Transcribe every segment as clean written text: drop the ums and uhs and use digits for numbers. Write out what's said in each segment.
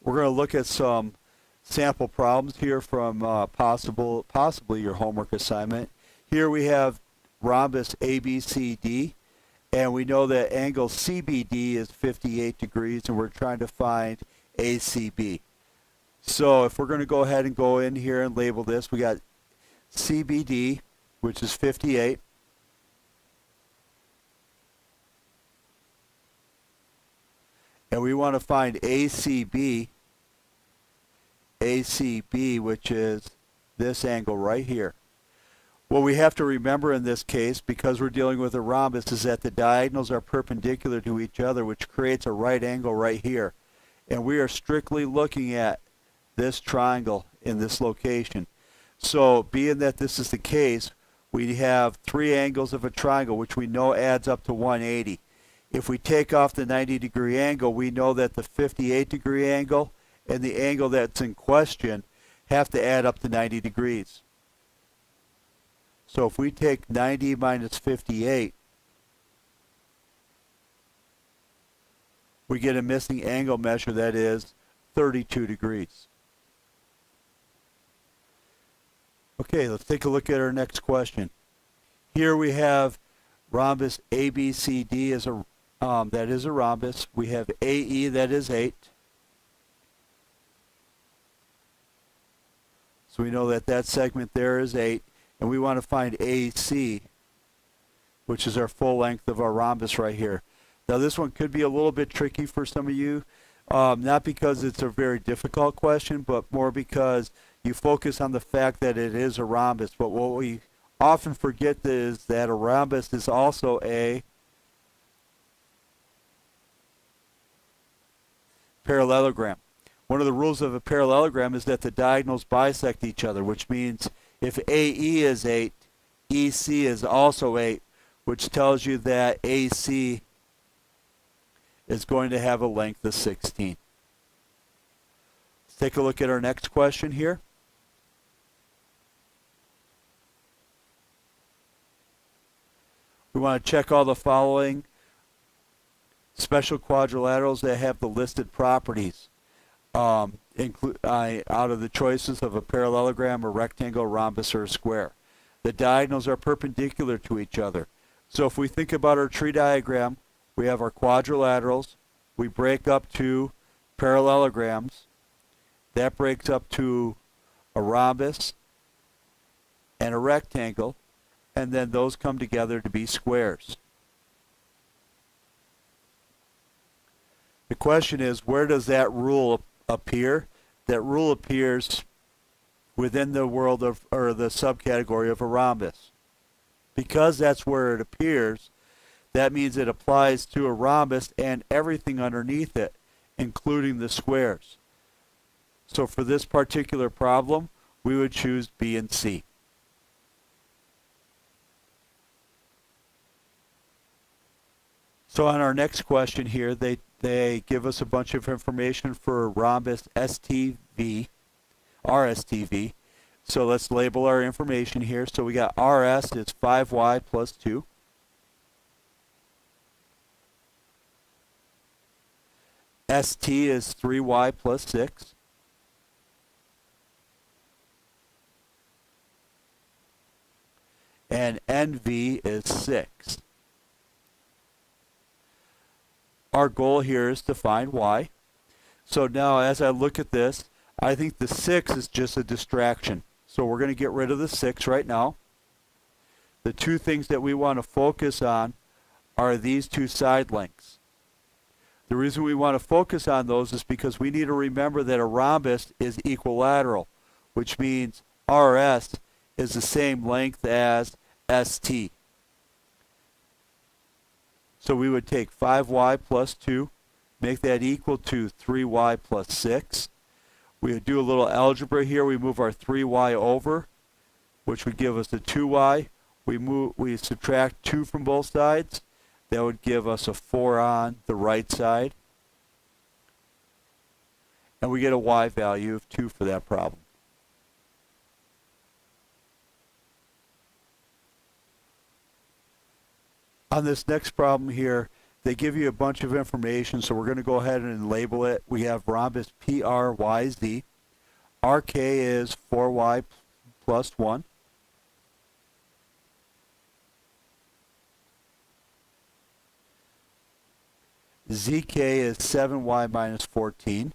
We're going to look at some sample problems here from possibly your homework assignment. Here we have rhombus ABCD, and we know that angle CBD is 58 degrees, and we're trying to find ACB. So if we're going to go ahead and go in here and label this, we got CBD, which is 58. And we want to find ACB, which is this angle right here. What we have to remember in this case, because we're dealing with a rhombus, is that the diagonals are perpendicular to each other, which creates a right angle right here. And we are strictly looking at this triangle in this location. So being that this is the case, we have three angles of a triangle, which we know adds up to 180. If we take off the 90-degree angle, we know that the 58-degree angle and the angle that's in question have to add up to 90 degrees. So if we take 90 minus 58, we get a missing angle measure that is 32 degrees. Okay, let's take a look at our next question. Here we have rhombus ABCD as a that is a rhombus. We have AE, that is 8. So we know that that segment there is 8. And we want to find AC, which is our full length of our rhombus right here. Now this one could be a little bit tricky for some of you, not because it's a very difficult question, but more because you focus on the fact that it is a rhombus. But what we often forget is that a rhombus is also a parallelogram. One of the rules of a parallelogram is that the diagonals bisect each other, which means if AE is 8, EC is also 8, which tells you that AC is going to have a length of 16. Let's take a look at our next question here. We want to check all the following special quadrilaterals that have the listed properties out of the choices of a parallelogram, a rectangle, a rhombus, or a square. The diagonals are perpendicular to each other. So if we think about our tree diagram, we have our quadrilaterals. We break up to parallelograms. That breaks up to a rhombus and a rectangle, and then those come together to be squares. The question is, where does that rule appear? That rule appears within the world of, or the subcategory of a rhombus. Because that's where it appears, that means it applies to a rhombus and everything underneath it, including the squares. So for this particular problem, we would choose B and C. So on our next question here, they give us a bunch of information for rhombus STV, RSTV. So let's label our information here. So we got RS is 5y plus 2. ST is 3y plus 6. And NV is 6. Our goal here is to find y. So now as I look at this, I think the 6 is just a distraction. So we're going to get rid of the 6 right now. The two things that we want to focus on are these two side lengths. The reason we want to focus on those is because we need to remember that a rhombus is equilateral, which means RS is the same length as ST. So we would take 5y plus 2, make that equal to 3y plus 6. We would do a little algebra here. We move our 3y over, which would give us a 2y. We subtract 2 from both sides. That would give us a 4 on the right side. And we get a y value of 2 for that problem. On this next problem here, they give you a bunch of information, so we're going to go ahead and label it. We have rhombus PRYZ. RK is 4y plus 1. ZK is 7y minus 14.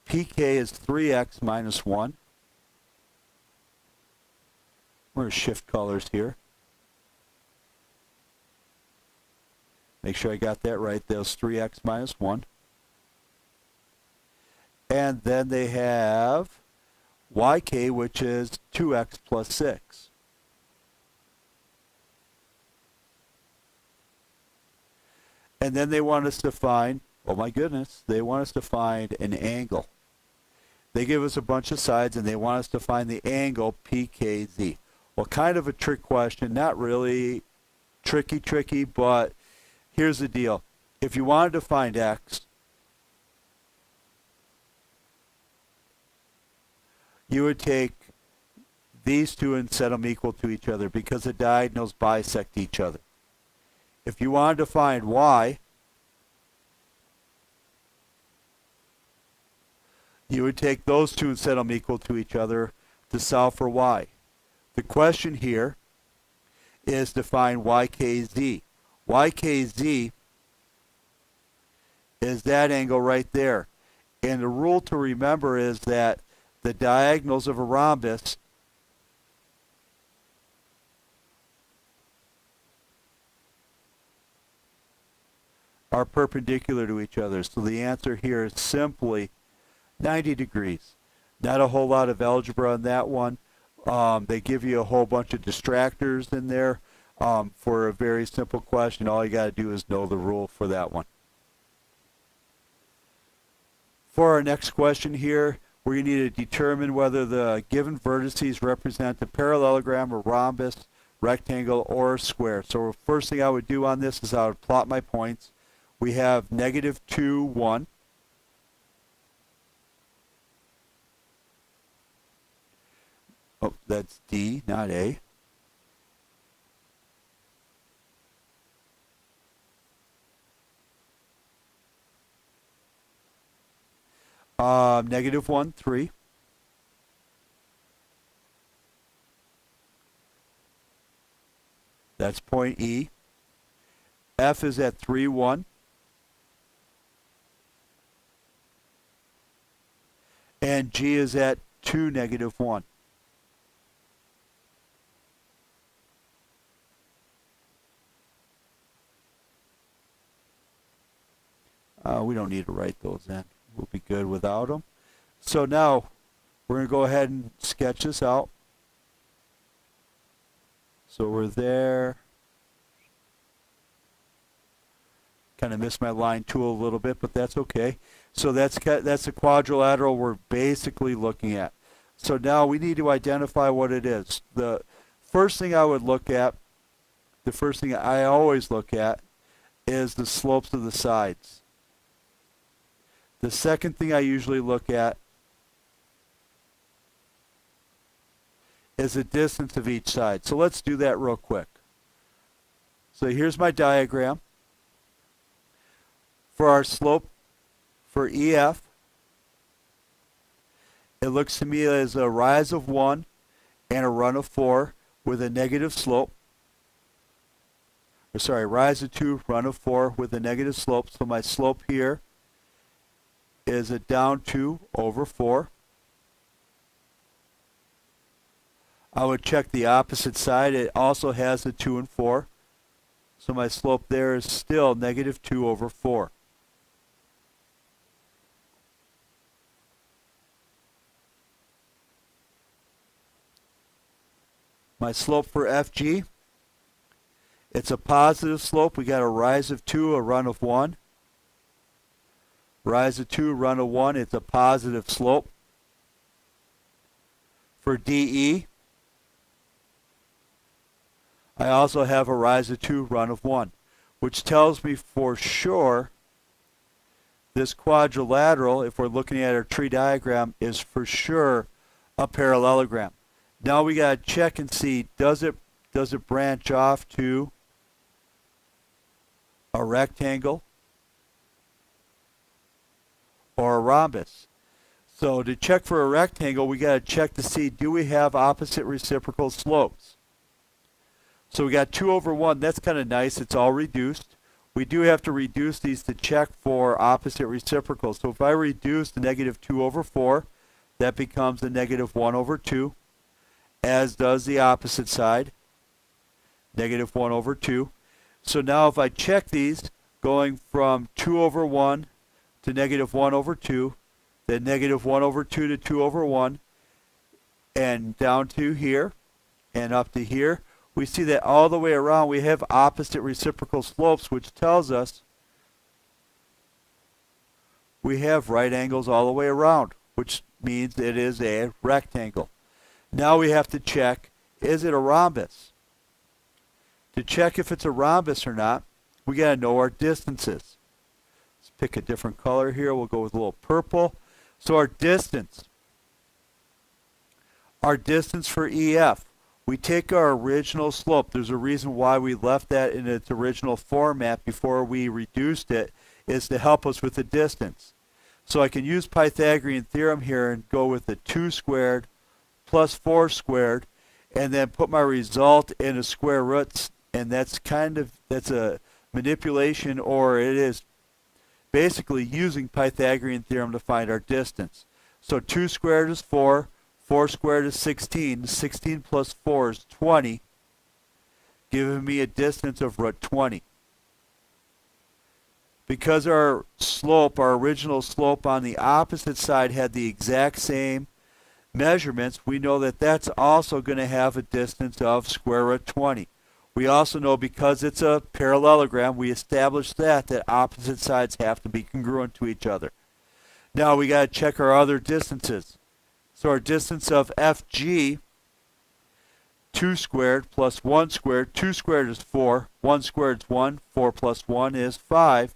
PK is 3x minus 1. We're going to shift colors here. Make sure I got that right. There's 3x minus 1. And then they have YK, which is 2x plus 6. And then they want us to find, oh my goodness, they want us to find an angle. They give us a bunch of sides and they want us to find the angle PKZ. Well, kind of a trick question, not really tricky, but here's the deal. If you wanted to find x, you would take these two and set them equal to each other because the diagonals bisect each other. If you wanted to find y, you would take those two and set them equal to each other to solve for y. The question here is to find YKZ. YKZ is that angle right there. And the rule to remember is that the diagonals of a rhombus are perpendicular to each other. So the answer here is simply 90 degrees. Not a whole lot of algebra on that one. They give you a whole bunch of distractors in there for a very simple question. All you got to do is know the rule for that one. For our next question here, we need to determine whether the given vertices represent a parallelogram, a rhombus, rectangle, or a square. So first thing I would do on this is I would plot my points. We have negative 2, 1. Oh, that's D, not A. Negative 1, 3. That's point E. F is at 3, 1. And G is at 2, negative 1. We don't need to write those in. We'll be good without them. So now we're going to go ahead and sketch this out. So we're there. Kind of missed my line tool a little bit, but that's okay. So that's the quadrilateral we're basically looking at. So now we need to identify what it is. The first thing I would look at, the first thing I always look at, is the slopes of the sides. The second thing I usually look at is the distance of each side. So let's do that real quick. So here's my diagram. For our slope for EF, it looks to me as a rise of 1 and a run of 4 with a negative slope. Or sorry, rise of 2, run of 4 with a negative slope. So my slope here is a down 2 over 4. I would check the opposite side. It also has a 2 and 4. So my slope there is still negative 2 over 4. My slope for FG, it's a positive slope. We got a rise of 2, a run of 1. Rise of 2, run of 1, it's a positive slope. For DE, I also have a rise of 2, run of 1, which tells me for sure this quadrilateral, if we're looking at our tree diagram, is for sure a parallelogram. Now we got to check and see, does it branch off to a rectangle or a rhombus? So to check for a rectangle, we got to check to see, do we have opposite reciprocal slopes? So we got 2 over 1. That's kind of nice. It's all reduced. We do have to reduce these to check for opposite reciprocals. So if I reduce the negative 2 over 4, that becomes a negative 1 over 2, as does the opposite side, negative 1 over 2. So now if I check these, going from 2 over 1 to negative 1 over 2, then negative 1 over 2 to 2 over 1, and down to here, and up to here, we see that all the way around we have opposite reciprocal slopes, which tells us we have right angles all the way around, which means it is a rectangle. Now we have to check, is it a rhombus? To check if it's a rhombus or not, we got to know our distances. Let's pick a different color here. We'll go with a little purple. So our distance for EF, we take our original slope. There's a reason why we left that in its original format before we reduced it, is to help us with the distance. So I can use Pythagorean Theorem here and go with the 2 squared plus 4 squared, and then put my result in a square roots, and that's a manipulation, or it is basically using Pythagorean Theorem to find our distance. So 2 squared is 4, 4 squared is 16, 16 plus 4 is 20, giving me a distance of root 20. Because our slope, our original slope on the opposite side had the exact same measurements, we know that that's also going to have a distance of square root 20. We also know, because it's a parallelogram, we established that opposite sides have to be congruent to each other. Now we got to check our other distances. So our distance of FG, 2 squared plus 1 squared. 2 squared is 4, 1 squared is 1, 4 plus 1 is 5.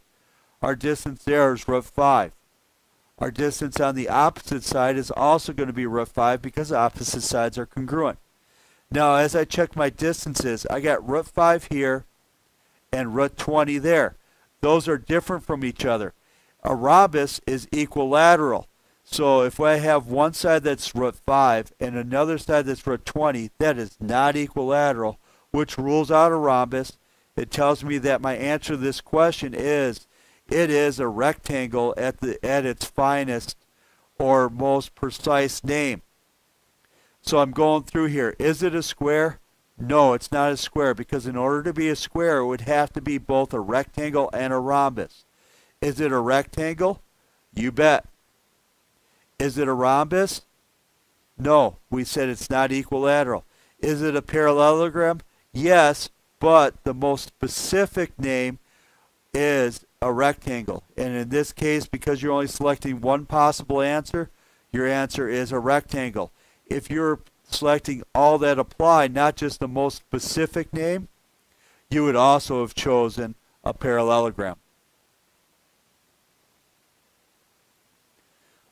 Our distance there is root 5. Our distance on the opposite side is also going to be root 5 because opposite sides are congruent. Now as I check my distances, I got root 5 here and root 20 there. Those are different from each other. A rhombus is equilateral. So if I have one side that's root 5 and another side that's root 20, that is not equilateral, which rules out a rhombus. It tells me that my answer to this question is, it is a rectangle at its finest or most precise name. So I'm going through here. Is it a square? No, it's not a square, because in order to be a square, it would have to be both a rectangle and a rhombus. Is it a rectangle? You bet. Is it a rhombus? No, we said it's not equilateral. Is it a parallelogram? Yes, but the most specific name is a rectangle. And in this case, because you're only selecting one possible answer, your answer is a rectangle. If you're selecting all that apply, not just the most specific name, you would also have chosen a parallelogram.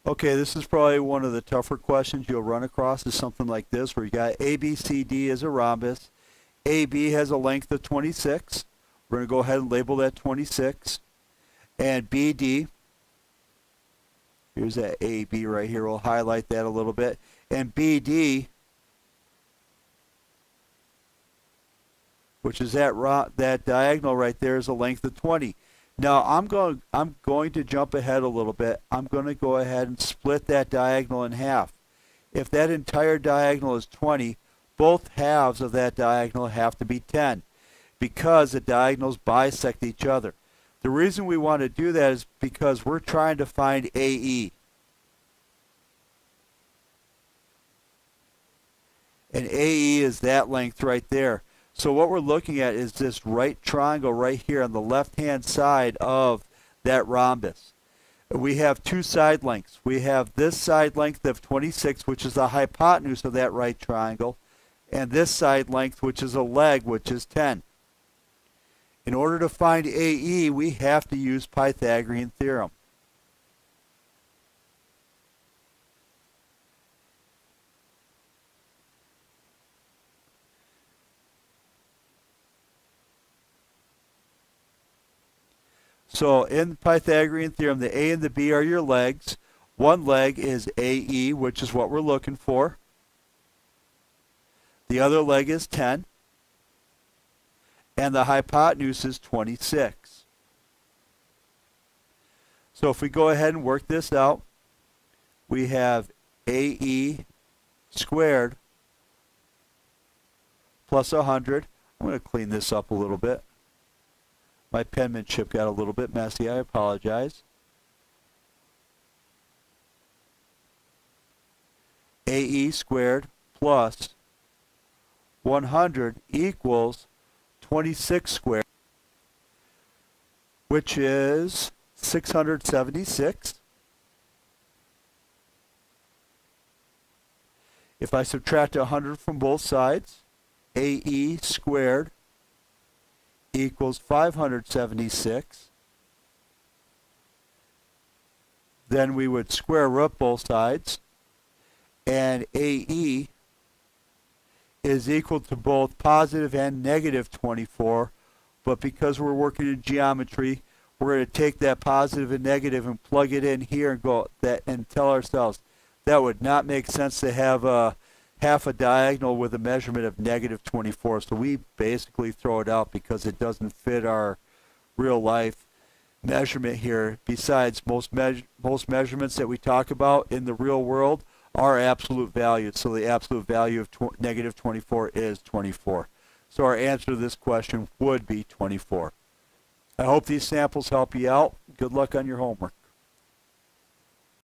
Okay, this is probably one of the tougher questions you'll run across, is something like this, where you got ABCD as a rhombus. AB has a length of 26. We're going to go ahead and label that 26. And BD, here's that AB right here. We'll highlight that a little bit. And BD, which is that diagonal right there, is a length of 20. Now I'm going to jump ahead a little bit. I'm going to go ahead and split that diagonal in half. If that entire diagonal is 20, both halves of that diagonal have to be 10, because the diagonals bisect each other. The reason we want to do that is because we're trying to find AE. And AE is that length right there. So what we're looking at is this right triangle right here on the left-hand side of that rhombus. We have two side lengths. We have this side length of 26, which is the hypotenuse of that right triangle, and this side length, which is a leg, which is 10. In order to find AE, we have to use Pythagorean Theorem. So in the Pythagorean theorem, the A and the B are your legs. One leg is AE, which is what we're looking for. The other leg is 10. And the hypotenuse is 26. So if we go ahead and work this out, we have AE squared plus 100. I'm going to clean this up a little bit. My penmanship got a little bit messy. I apologize. AE squared plus 100 equals 26 squared, which is 676. If I subtract 100 from both sides, AE squared equals 576. Then we would square root both sides, and AE is equal to both positive and negative 24, but because we're working in geometry, we're going to take that positive and negative and plug it in here and go that and tell ourselves that would not make sense to have a half a diagonal with a measurement of negative 24. So we basically throw it out because it doesn't fit our real life measurement here. Besides, most measurements that we talk about in the real world are absolute values. So the absolute value of negative 24 is 24. So our answer to this question would be 24. I hope these samples help you out. Good luck on your homework.